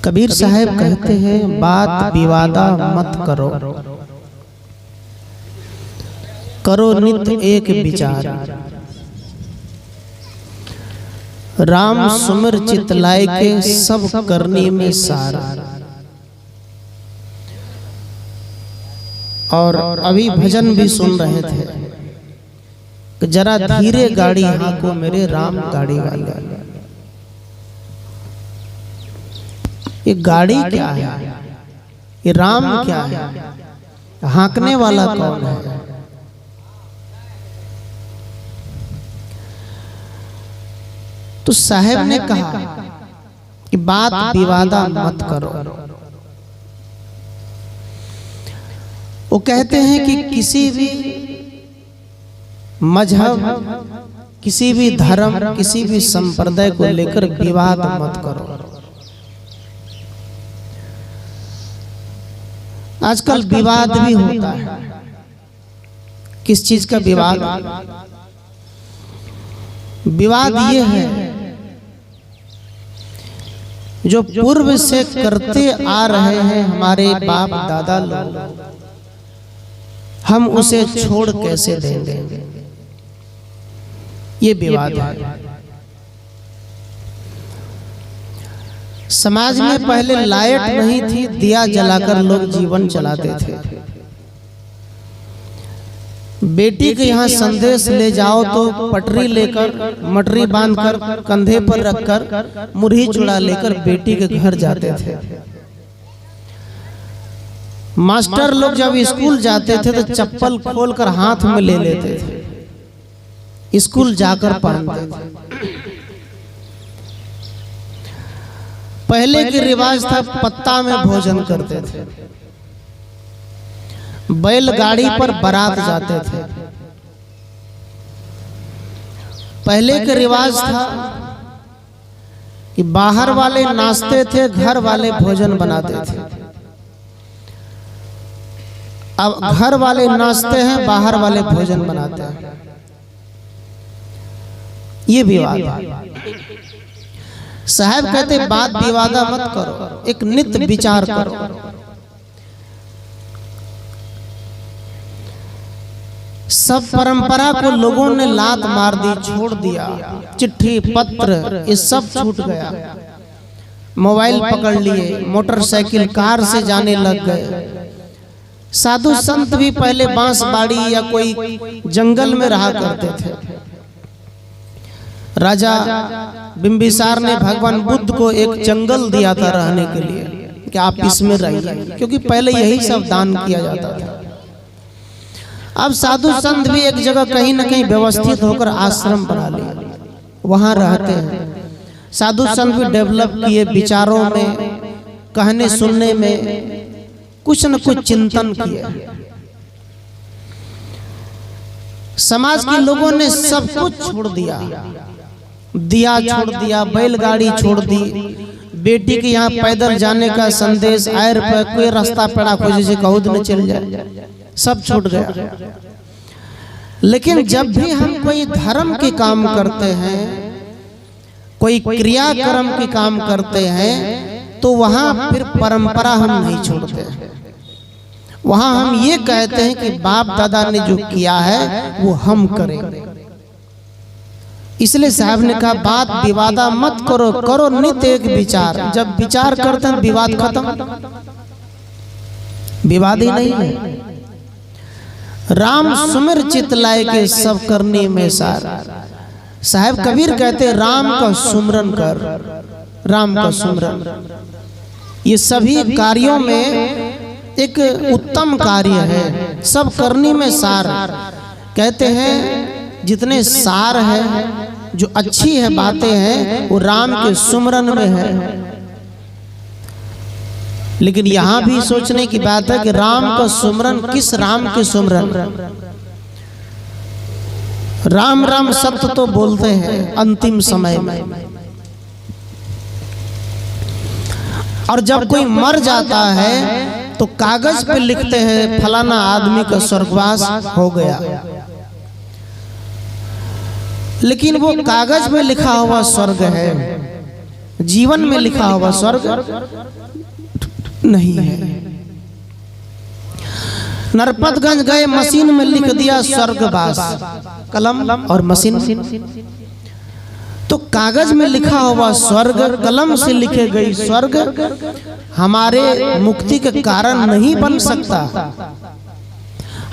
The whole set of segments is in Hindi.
कबीर साहब कहते हैं बात विवादा मत करो, करो नित एक विचार। राम सुमिर चित लाए के सब करनी में सार। और अभी भजन भी सुन रहे थे कि जरा धीरे गाड़ी हाँको मेरे राम गाड़ी वाले। ये गाड़ी क्या है, ये राम क्या है, हाँकने वाला कौन है? तो साहब ने कहा कि बात विवादा मत करो। वो कहते हैं कि किसी भी मजहब, किसी भी धर्म, किसी भी संप्रदाय को लेकर विवाद मत करो। आजकल विवाद भी होता है। किस चीज का विवाद? विवाद ये है जो पूर्व से करते आ रहे हैं हमारे बाप दादा लोग, हम उसे छोड़ कैसे देंगे, ये विवाद है। समाज में पहले लाइट नहीं थी, दिया जलाकर लोग जीवन चलाते थे। बेटी के यहाँ संदेश ले जाओ तो पटरी लेकर, मटरी बांधकर, कंधे पर रखकर, मुरही चूड़ा लेकर बेटी के घर जाते थे। मास्टर लोग जब स्कूल जाते थे तो चप्पल खोलकर हाथ में ले लेते थे, स्कूल जाकर पहनते थे। पहले के रिवाज था पत्ता में भोजन करते थे, बैलगाड़ी पर बारात जाते थे। पहले के रिवाज था कि बाहर वाले नाचते थे, घर वाले भोजन बनाते थे। अब घर वाले नाचते हैं, बाहर वाले भोजन बनाते हैं। ये विवाद है। साहब कहते बात विवादा मत करो, एक नित विचार करो। सब परंपरा को लोगों ने लात मार दी, छोड़ दिया। चिट्ठी पत्र ये सब छूट गया। मोबाइल पकड़ लिए, मोटरसाइकिल कार से जाने लग गए। साधु संत भी पहले बांस बाड़ी या कोई जंगल में रहा करते थे। राजा बिंबिसार ने भगवान बुद्ध को एक जंगल दिया था रहने के लिए कि आप इसमें रहिए, क्योंकि पहले यही सब दान किया जाता था। अब साधु संत भी एक जगह कहीं न कहीं व्यवस्थित होकर आश्रम बना लिया, वहां रहते हैं। साधु संत भी डेवलप किए, विचारों में, कहने सुनने में कुछ न कुछ चिंतन किए। समाज के लोगों ने सब कुछ छोड़ दिया, दिया छोड़ दिया, बैलगाड़ी छोड़ दी, बेटी के यहाँ पैदल जाने का संदेश, आयर पर कोई रास्ता पड़ा खोजे से कहूद न चल जाए, सब छूट गया। लेकिन जब भी हम कोई धर्म के काम करते हैं, कोई क्रियाक्रम के काम करते हैं, तो वहां फिर परंपरा हम नहीं छोड़ते। वहां हम ये कहते हैं कि बाप दादा ने जो किया है वो हम करेंगे। इसलिए साहब ने कहा बात विवादा मत करो, करो नित एक विचार। जब विचार करते हैं विवाद खत्म, विवाद ही नहीं है। राम सुमिर चित लाए के सब करने में सार। साहब कबीर कहते राम का सुमरन कर, राम का सुमरन। ये सभी कार्यों में एक उत्तम कार्य है, सब करने में सार। कहते हैं जितने सार है, जो अच्छी है बातें हैं, वो राम के सुमरन में है। लेकिन यहां भी सोचने की बात है कि राम का सुमरन, किस राम के सुमरन? राम राम सत्य तो बोलते हैं अंतिम समय में, और जब कोई मर जाता है तो कागज पे लिखते हैं फलाना आदमी का स्वर्गवास हो गया। लेकिन वो कागज में लिखा हुआ स्वर्ग है, जीवन में लिखा हुआ स्वर्ग नहीं है। नरपतगंज गए, मशीन में लिख दिया स्वर्गवास, कलम और मशीन। तो कागज में लिखा हुआ स्वर्ग, कलम से लिखे गई स्वर्ग हमारे मुक्ति के कारण नहीं बन सकता।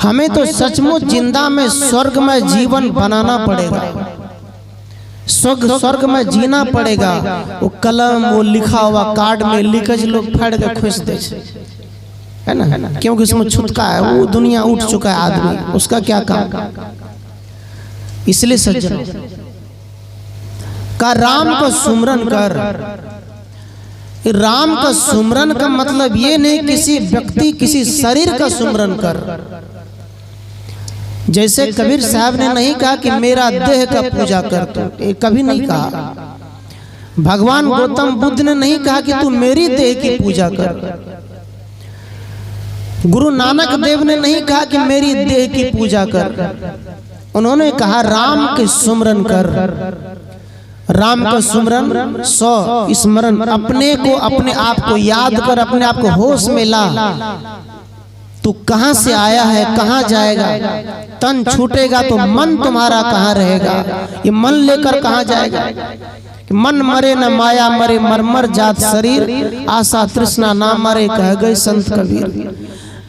हमें तो सचमुच जिंदा में स्वर्ग में जीवन बनाना पड़ेगा, स्वर्ग में जीना पड़ेगा। वो कलम, वो लिखा हुआ कार्ड में लिखज लोग फाड़ के खुश दे है ना, क्योंकि उसमें छुटका है, वो दुनिया उठ चुका है आदमी, उसका क्या काम। इसलिए सज्जन का राम का सुमरन कर। राम का सुमरन का मतलब ये नहीं किसी व्यक्ति, किसी शरीर का सुमरन कर। जैसे कबीर साहब ने नहीं कहा कि मेरा देह का पूजा कर, तो ये कभी नहीं कहा। भगवान गौतम बुद्ध ने नहीं कहा कि तू मेरी देह की पूजा कर। गुरु नानक देव ने नहीं कहा कि मेरी देह की पूजा कर। उन्होंने कहा राम के सुमरन कर। राम का सुमरन, सौ स्मरण, अपने को, अपने आप को याद कर, अपने आप को होश में ला। तू कहां से आया है, कहां जाएगा। तन छूटेगा तो मन तुम्हारा कहां रहेगा। ये मन लेकर कहां जाएगा। मन मरे न माया मरे, मरमर जात शरीर, आशा तृष्णा ना मरे, कह गए संत कबीर।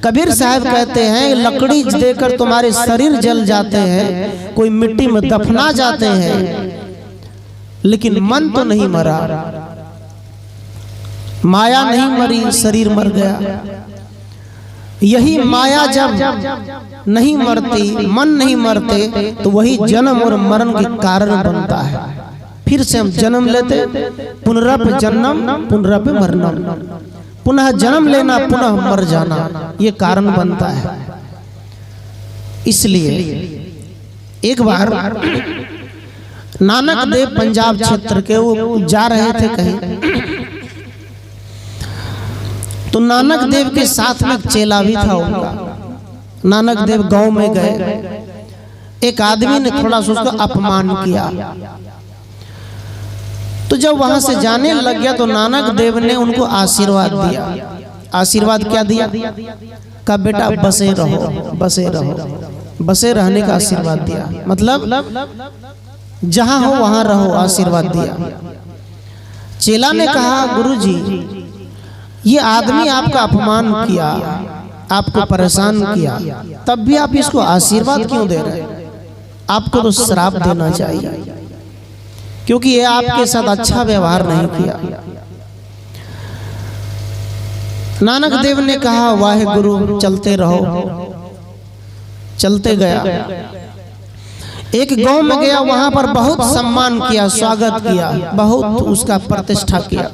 कबीर साहब कहते हैं लकड़ी देकर तुम्हारे शरीर जल जाते हैं, कोई मिट्टी में दफना जाते हैं, लेकिन मन तो नहीं मरा। माया नहीं मरी, शरीर मर गया। यही माया जब नहीं मरती, मन नहीं मरते, तो वही जन्म और मरण के कारण बनता है। फिर से हम जन्म लेते, पुनरप जन्म पुनरप मरणम, पुनः जन्म लेना पुनः मर जाना, ये कारण बनता है। इसलिए एक बार नानक देव पंजाब क्षेत्र के वो जा रहे थे कहीं, तो नानक देव के साथ में चेला भी था उनका। नानक देव गांव में गए, एक आदमी ने थोड़ा सा उसका अपमान किया। तो जब वहां से जाने लग गया तो नानक देव ने उनको आशीर्वाद दिया। आशीर्वाद क्या दिया? कहा बेटा बसे रहो, बसे रहो, बसे रहने का आशीर्वाद दिया। मतलब जहां हो वहां रहो, आशीर्वाद दिया। चेला ने कहा गुरुजी, ये आदमी आपका अपमान किया, आपको परेशान किया, तब भी आप इसको आशीर्वाद क्यों दे रहे हैं? आपको तो श्राप देना चाहिए, क्योंकि ये आपके साथ अच्छा व्यवहार नहीं किया। नानक देव ने कहा वाहे गुरु, चलते रहो। चलते गया, एक गांव में गया, वहां पर बहुत सम्मान किया, स्वागत किया, बहुत उसका प्रतिष्ठा किया,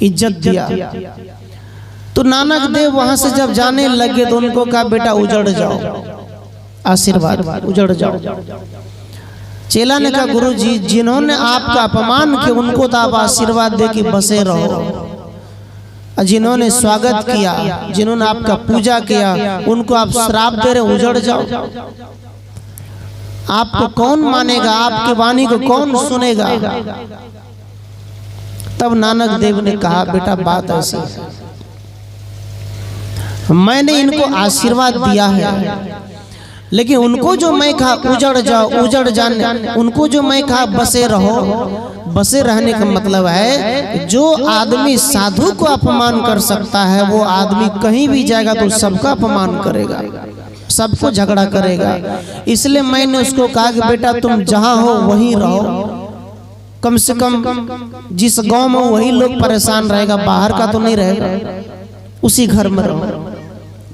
इज्जत दिया। तो नानक देव वहां से जब जाने लगे तो उनको कहा बेटा उजड़ जाओ, आशीर्वाद, उजड़ जाओ। चेला ने कहा गुरुजी, जिन्होंने आपका अपमान किया उनको तो आप आशीर्वाद दे कि बसे रहो, जिन्होंने स्वागत किया, जिन्होंने आपका पूजा किया, उनको आप श्राप दे रहे, उजड़ जाओ। आपको कौन मानेगा, आपके वाणी को कौन सुनेगा? तब नानक देव ने कहा बेटा बात ऐसी है, मैंने इनको आशीर्वाद दिया है, लेकिन उनको जो मैं कहा उजड़ जाओ, उजड़ जाने, उनको जो मैं कहा बसे रहो, बसे रहने का मतलब है जो आदमी साधु को अपमान कर सकता है वो आदमी कहीं भी जाएगा तो सबका अपमान करेगा, सबको झगड़ा करेगा। इसलिए मैंने उसको कहा कि बेटा तुम जहां हो वहीं रहो, कम से कम जिस गांव में वही लोग परेशान रहेगा, बाहर का तो नहीं रहेगा, उसी घर में रहो,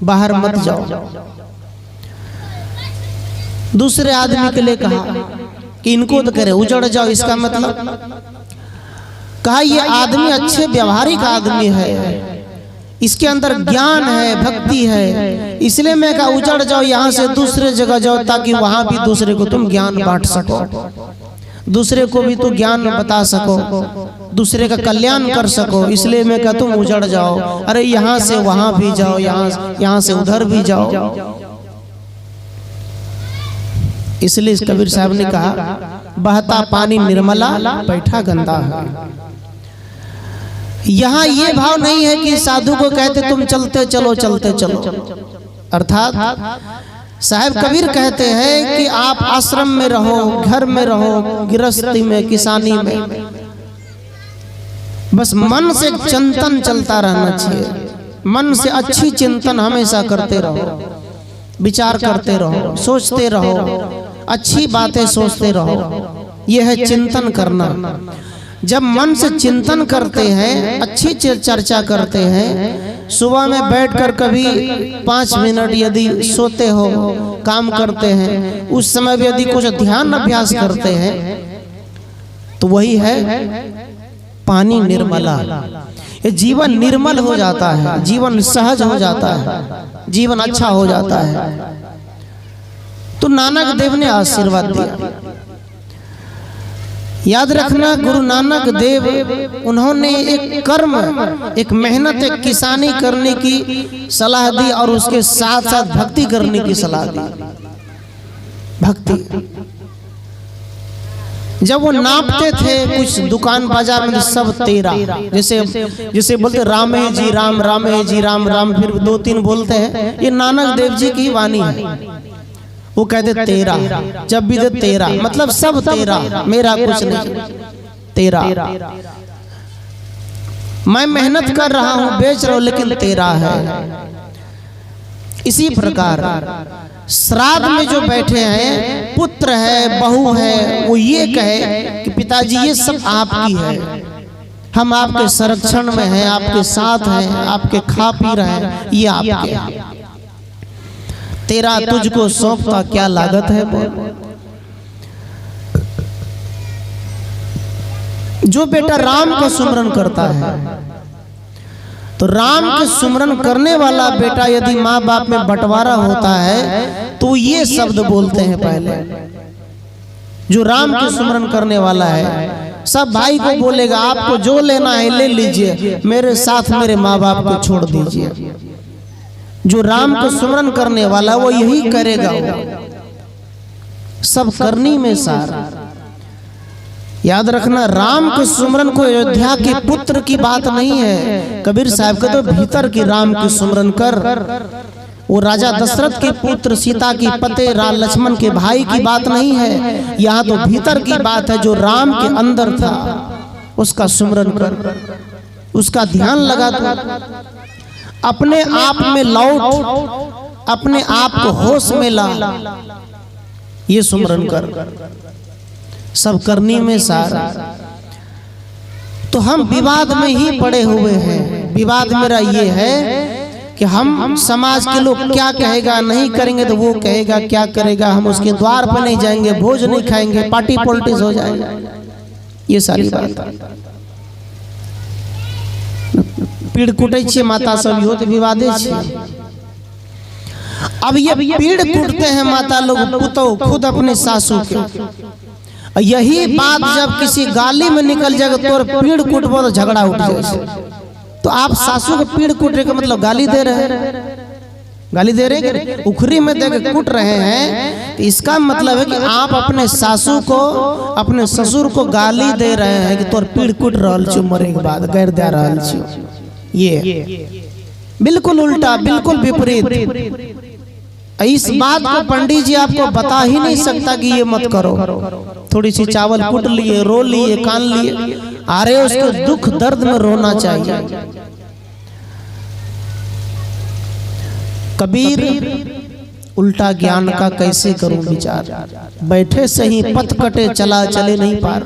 बाहर मत जाओ। दूसरे आदमी के लिए कहा कि इनको तो करे उजड़ जाओ, इसका मतलब कहा ये आदमी अच्छे व्यवहारिक आदमी है, इसके अंदर ज्ञान है, भक्ति है, इसलिए मैं कहा उजड़ जाओ, यहाँ से दूसरे जगह जाओ ताकि वहां भी दूसरे को तुम ज्ञान बांट सको, दूसरे को भी तो ज्ञान बता सको, दूसरे का कल्याण कर सको। इसलिए मैं कहा तुम उजड़ जाओ, अरे यहाँ से वहां भी जाओ, यहाँ से उधर भी जाओ। इसलिए कबीर साहब ने कहा बहता पानी निर्मला, बैठा गंदा है। यहाँ ये भाव नहीं है कि साधु को कहते तुम चलते चलो चलते चलो, अर्थात साहब कबीर कहते हैं कि आप आश्रम में रहो, घर में रहो, गृहस्थी में, किसानी में, बस मन से चिंतन चलता रहना चाहिए। मन से अच्छी चिंतन हमेशा करते रहो, विचार करते रहो, सोचते रहो, अच्छी बातें सोचते रहो। यह है चिंतन करना। जब मन से चिंतन करते हैं, अच्छी चर्चा करते हैं, सुबह में बैठकर कभी 5 मिनट यदि सोते हो, काम करते हैं, उस समय भी यदि कुछ ध्यान अभ्यास करते हैं, तो वही है पानी निर्मला। ये जीवन निर्मल हो जाता है, जीवन सहज हो जाता है, जीवन अच्छा हो जाता है। तो नानक देव ने आशीर्वाद दिया। याद रखना, गुरु नानक देव उन्होंने एक कर्म, एक मेहनत, एक किसानी करने की सलाह दी और उसके साथ साथ भक्ति करने की सलाह दी। भक्ति जब वो नापते थे कुछ दुकान बाजार में, सब तेरा, जैसे बोलते राम है जी राम, राम है जी राम, राम फिर 2-3 बोलते हैं, ये नानक देव जी की वाणी है। वो कहते तेरा, जब भी दे तेरा, मतलब सब तेरा, मेरा कुछ नहीं, तेरा। मैं मेहनत कर रहा हूं, बेच रहा हूं, लेकिन तेरा है। इसी प्रकार श्राद्ध में जो बैठे हैं, पुत्र है, बहू है, वो ये कहे कि पिताजी ये सब आपकी है, हम आपके संरक्षण में हैं, आपके साथ हैं, आपके खा पी रहे हैं, ये आपके हैं। तेरा तुझको सौंपता क्या लागत है। जो बेटा राम को सुमरन करता है, तो राम के सुमरन करने वाला बेटा यदि माँ बाप में बंटवारा होता है, तो ये शब्द बोलते हैं पहले। जो राम के सुमरन करने वाला है, सब भाई को बोलेगा आपको जो लेना है ले लीजिए, मेरे साथ मेरे माँ बाप को छोड़ दीजिए। जो राम को सुमरन करने वाला वो यही करेगा। सब करनी में सार। याद रखना, राम के सुमरन को अयोध्या के पुत्र की बात नहीं है। कबीर साहब के तो भीतर की राम की सुमरन कर। वो राजा दशरथ के पुत्र, सीता की पते, लक्ष्मण के भाई की बात नहीं है। यहाँ तो भीतर की बात है, जो राम के अंदर था उसका सुमरन कर, उसका ध्यान लगा दो, अपने आप में लौट, अपने आप को होश में ला, ये सुमरन कर। सब करनी में सार। तो हम विवाद में ही पड़े हुए हैं। विवाद मेरा ये है कि हम समाज के लोग क्या कहेगा, नहीं करेंगे तो वो कहेगा क्या करेगा, हम उसके द्वार पर नहीं जाएंगे, भोज नहीं खाएंगे, पार्टी पॉलिटिक्स हो जाएगा। ये सारी बात पीड़ कुटे छे माता सब हो तो विवादे छे। अब ये पीड़ कूटते हैं माता लोग, पुतौ खुद अपने सासू के। यही बात जब किसी गाली में निकल जाएगा तो पीड़ कूटबो तो झगड़ा उठ जाए। तो आप सासू को पीड़ कूटने का मतलब गाली दे रहे हैं, गाली दे रहे हैं, उखरी में देकर कूट रहे हैं। तो इसका मतलब है कि आप अपने सासू को, अपने ससुर को गाली दे रहे हैं कि तोर पीड़ कूट रहल छु, मरे के बाद गैर दे रहल छु। ये बिल्कुल उल्टा, बिल्कुल विपरीत। इस बात को पंडित जी आपको बता ही नहीं सकता कि ये मत करो। थोड़ी सी चावल कूट लिए, रो लिए, कान लिए, आ रहे उसको दुख दर्द में रोना चाहिए। कबीर उल्टा ज्ञान का कैसे करूं विचार, बैठे से ही पथ कटे चला चले नहीं पार।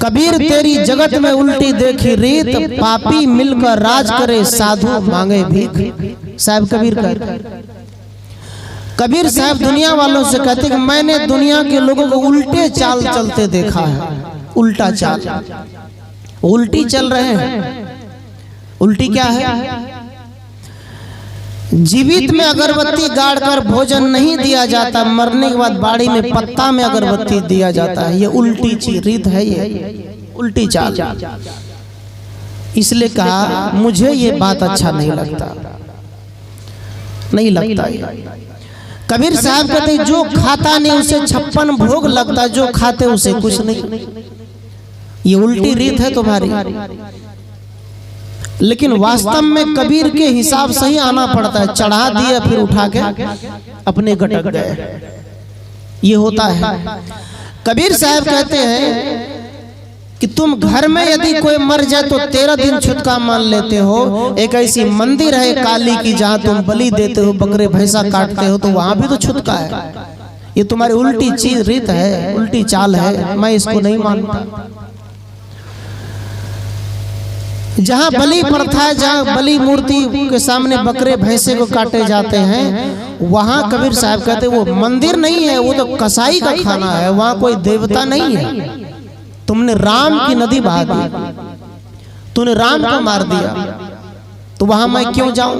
कबीर तेरी जगत में उल्टी देखी रीत, पापी मिलकर राज करे साधु मांगे भीख। साहब कबीर कहते, कबीर साहब दुनिया वालों से कहते कि मैंने दुनिया के लोगों को उल्टे चाल चलते देखा है। उल्टा चाल, उल्टी चल रहे हैं। उल्टी क्या है? जीवित में अगरबत्ती गाड़कर भोजन नहीं दिया जाता, मरने के बाद बाड़ी में पत्ता में अगरबत्ती दिया जाता है। ये उल्टी चीज रीत है, ये उल्टी चाल। इसलिए कहा मुझे ये बात अच्छा नहीं लगता, नहीं लगता। कबीर साहब कहते जो खाता नहीं उसे 56 भोग लगता, जो खाते उसे कुछ नहीं। ये उल्टी रीत है तुम्हारी। लेकिन वास्तव में कबीर के हिसाब से ही आना पड़ता है। चढ़ा दिया फिर उठा के अपने गटक गए, ये होता है। कबीर साहब कहते हैं कि तुम घर में यदि कोई मर जाए तो 13 दिन छुटका मान लेते हो। एक ऐसी मंदिर है काली की जहाँ तुम बलि देते हो, बकरे भैंसा काटते हो, तो वहां भी तो छुटका है। ये तुम्हारी उल्टी चीज रीत है, उल्टी चाल है, मैं इसको नहीं मानता। जहाँ बलि प्रथा है, जहाँ बलि मूर्ति के सामने बकरे भैंसे को काटे जाते हैं, वहां कबीर साहब कहते हैं वो मंदिर नहीं है, वो तो कसाई का खाना है, वहां कोई देवता नहीं है। तुमने राम की नदी बहा दी, तूने राम को मार दिया, तो वहां मैं क्यों जाऊं?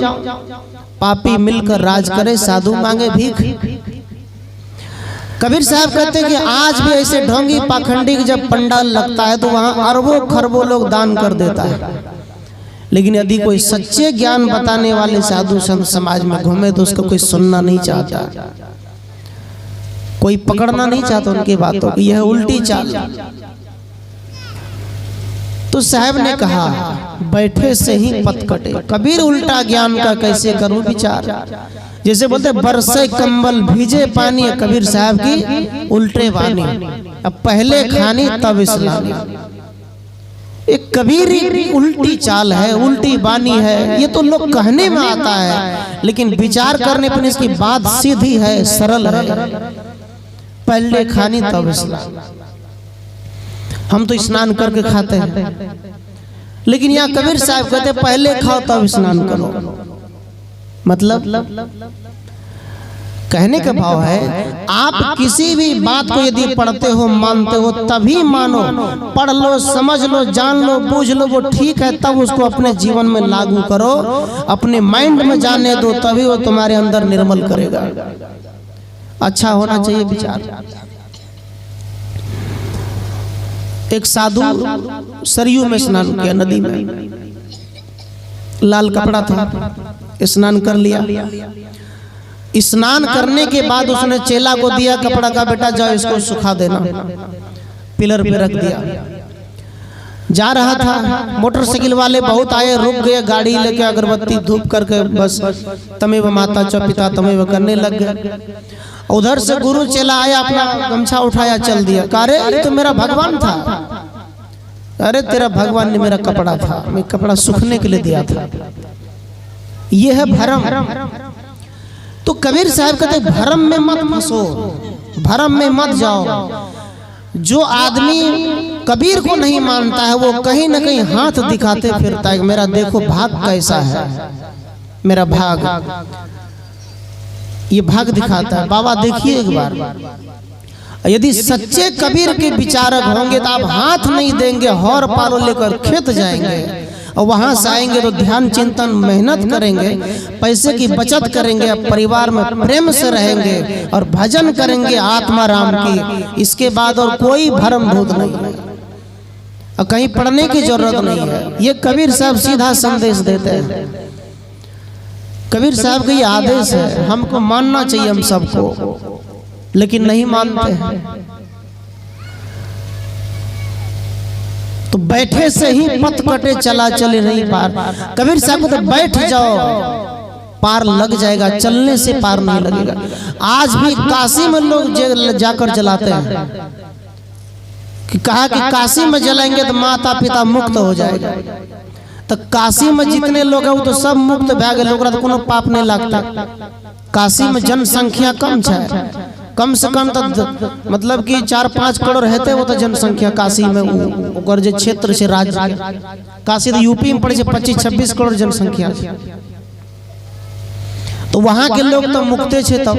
पापी मिलकर राज करे, साधु मांगे भीख। कबीर साहब कहते हैं कि आज भी ऐसे ढोंगी पाखंडी जब पंडाल लगता है तो वहां अरबों खरबों लोग दान कर देता है। लेकिन यदि कोई सच्चे ज्ञान बताने वाले साधु संत समाज में घूमे तो उसको कोई सुनना नहीं चाहता, कोई पकड़ना नहीं चाहता उनकी बातों को। यह उल्टी चाल। तो साहब ने कहा बैठे से ही पत कटे। कबीर उल्टा ज्ञान का कैसे करूं विचार। जैसे बोलते बरसे कंबल भीजे पानी, कबीर साहब की उल्टे वाणी। अब पहले खानी तब इस्लामी। एक कबीर उल्टी चाल है, उल्टी वाणी है। ये तो लोग कहने में आता है, लेकिन विचार करने पर इसकी बात सीधी है, सरल है। पहले खानी तब इस्लाम। हम तो स्नान करके खाते हैं, लेकिन यहाँ कबीर साहब कहते पहले खाओ तब स्नान करो। मतलब कहने का भाव है आप किसी भी बात को यदि पढ़ते हो मानते हो तभी मानो। पढ़ लो, समझ लो, जान लो, बूझ लो, वो ठीक है, तब उसको अपने जीवन में लागू करो, अपने माइंड में जाने दो, तभी वो तुम्हारे अंदर निर्मल करेगा। अच्छा होना चाहिए विचार। एक साधु सरयू में स्नान किया, नदी में लाल कपड़ा था, स्नान कर लिया। स्नान करने के बाद उसने चेला को दिया कपड़ा का, बेटा जाओ इसको सुखा देना। पिलर पे रख दिया। जा रहा था, मोटरसाइकिल वाले बहुत आए, रुक गए, गाड़ी लेके अगरबत्ती धूप करके बस तमेव माता च पिता तमेव करने लग गए। उधर से गुरु चेला आया, अपना गमछा उठाया, चल दिया। अरे ये तो मेरा भगवान था। अरे तेरा भगवान ने मेरा कपड़ा था, मैं कपड़ा सूखने के लिए दिया था। ये है भरम। तो कबीर साहब कहते भरम में मत फंसो, भरम में मत जाओ। जो आदमी कबीर को नहीं मानता है वो कहीं ना कहीं हाथ दिखाते फिरता है, मेरा देखो भाग कैसा है, मेरा भाग, ये भाग दिखाता है। बाबा देखिए एक बार, यदि सच्चे कबीर के विचारक होंगे तो आप हाथ नहीं देंगे, हौर पालो लेकर खेत जाएंगे और वहां से आएंगे तो ध्यान चिंतन मेहनत करेंगे, पैसे की बचत करेंगे, परिवार में प्रेम से रहेंगे और भजन करेंगे आत्मा राम की। इसके बाद और कोई भरम भूत नहीं है और कहीं पढ़ने की जरूरत नहीं है। ये कबीर साहब सीधा संदेश देते हैं। कबीर साहब का ये आदेश है, हमको मानना चाहिए हम सबको, लेकिन नहीं मानते हैं। तो बैठे से ही पथ कटे चला चले नहीं पार। कबीर साहब को तो बैठ जाओ पार लग जाएगा, चलने से पार नहीं लगेगा। आज भी काशी में लोग जाकर जलाते हैं कि कहा कि काशी में जलाएंगे तो माता पिता मुक्त हो जाएगा। तो काशी में जितने लोग हैं वो तो सब मुक्त भे गए, लोग तो कोनो पाप नहीं लगता। काशी में जनसंख्या कम है, कम से कम तो मतलब कि 4-5 करोड़ रहते वो तो जनसंख्या काशी में, ओकर जे क्षेत्र से राज्य काशी तो यूपी में पड़े 25-26 करोड़ जनसंख्या। तो वहां के लोग तो मुक्ते छे। तब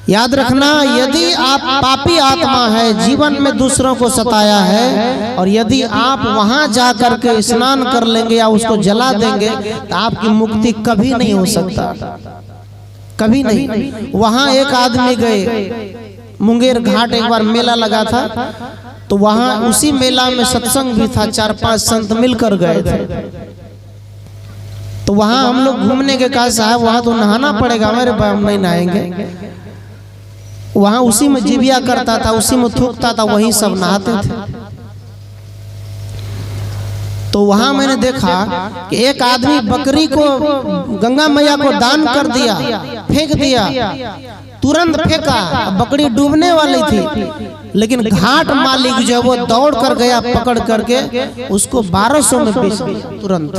याद रखना, यदि आप पापी आत्मा है, जीवन में दूसरों को सताया है, और यदि आप वहां जाकर के स्नान कर लेंगे या उसको जला देंगे तो आपकी मुक्ति कभी नहीं हो सकता, कभी नहीं। वहां एक आदमी गए, मुंगेर घाट एक बार मेला लगा था, तो वहां उसी मेला में सत्संग भी था, 4-5 संत मिलकर गए थे। तो वहां हम लोग घूमने के कहा साहब वहां तो नहाना पड़ेगा, मेरे हम नहीं नहाएंगे। वहां उसी में जिबिया करता था, उसी में थूकता था, वहीं सब नहाते थे। तो वहां मैंने देखा कि एक आदमी बकरी को गंगा मैया को दान कर दिया, फेंक दिया, तुरंत फेंका, बकरी डूबने वाली थी, लेकिन घाट मालिक जो वो दौड़ कर गया, पकड़ करके उसको 1200 में बेच दिया तुरंत।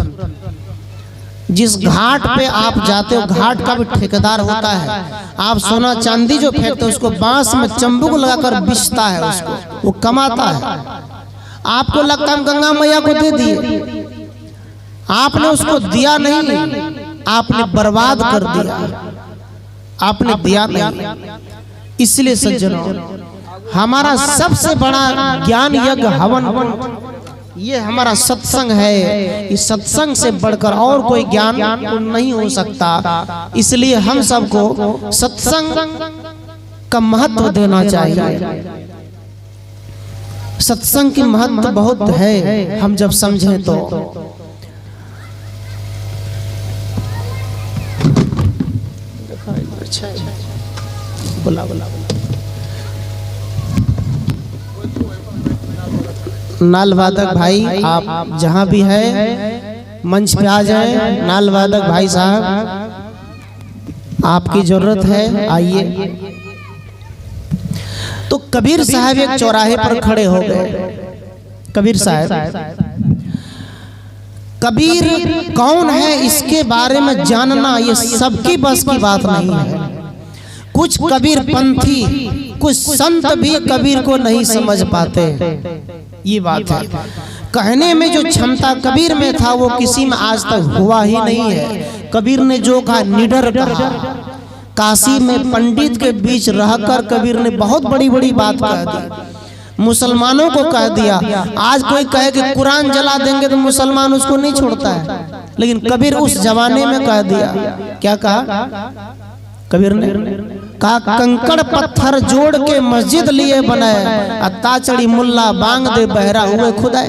जिस घाट पे आप जाते हो, घाट का भी ठेकेदार होता है। आप सोना चांदी जो फेंकते हो उसको बांस में चंबुक लगाकर बिछता है, उसको वो कमाता है। आपको लगता है हम गंगा मैया को दे दिए, आपने उसको दिया नहीं, आपने बर्बाद कर दिया, आपने दिया नहीं। इसलिए सज्जनों, हमारा सबसे बड़ा ज्ञान यज्ञ हवन ये हमारा सत्संग है। इस सत्संग से बढ़कर और कोई ज्ञान नहीं हो सकता। इसलिए हम सबको सत्संग का महत्व देना चाहिए। सत्संग की महत्व बहुत है, हम जब समझें तो। बोला नाल वादक भाई, आप जहां भी है मंच पे आ जाए। नाल वादक भाई साहब, आपकी जरूरत है, आइए। तो कबीर साहब एक चौराहे पर खड़े हो गए। कबीर साहब, कबीर कौन है इसके बारे में जानना ये सबकी बस की बात नहीं है। कुछ कबीर पंथी, कुछ संत भी कबीर को नहीं समझ पाते, ये बात है। कहने में जो क्षमता कबीर में था वो किसी में आज तक हुआ ही नहीं है। कबीर ने जो कहा निडर कहा। काशी में पंडित के बीच रहकर कबीर ने बहुत बड़ी बड़ी बात कह दी, मुसलमानों को कह दिया। आज कोई कहे कि कुरान जला देंगे तो मुसलमान उसको नहीं छोड़ता है, लेकिन कबीर उस जमाने में कह दिया। क्या कहा कबीर ने? कहा कंकड़ पत्थर जोड़ के मस्जिद लिए बनाए, अत्ताचड़ी मुल्ला बांग दे बहरा हुए खुदा।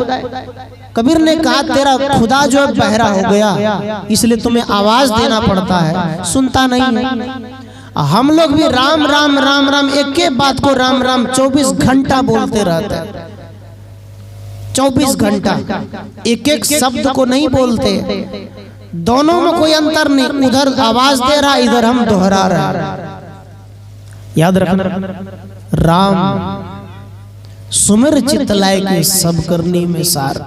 कबीर ने कहा तेरा खुदा जो बहरा हो गया, इसलिए तुम्हें आवाज देना पड़ता है, सुनता नहीं है। हम लोग भी राम राम राम राम, एक एक बात को राम राम 24 घंटा बोलते रहते हैं। 24 घंटा एक एक शब्द को नहीं बोलते। दोनों में कोई अंतर नहीं, उधर आवाज दे रहा, इधर हम दोहरा रहे। याद रखना, राम सुमिर चित लाए के सब करनी में सार।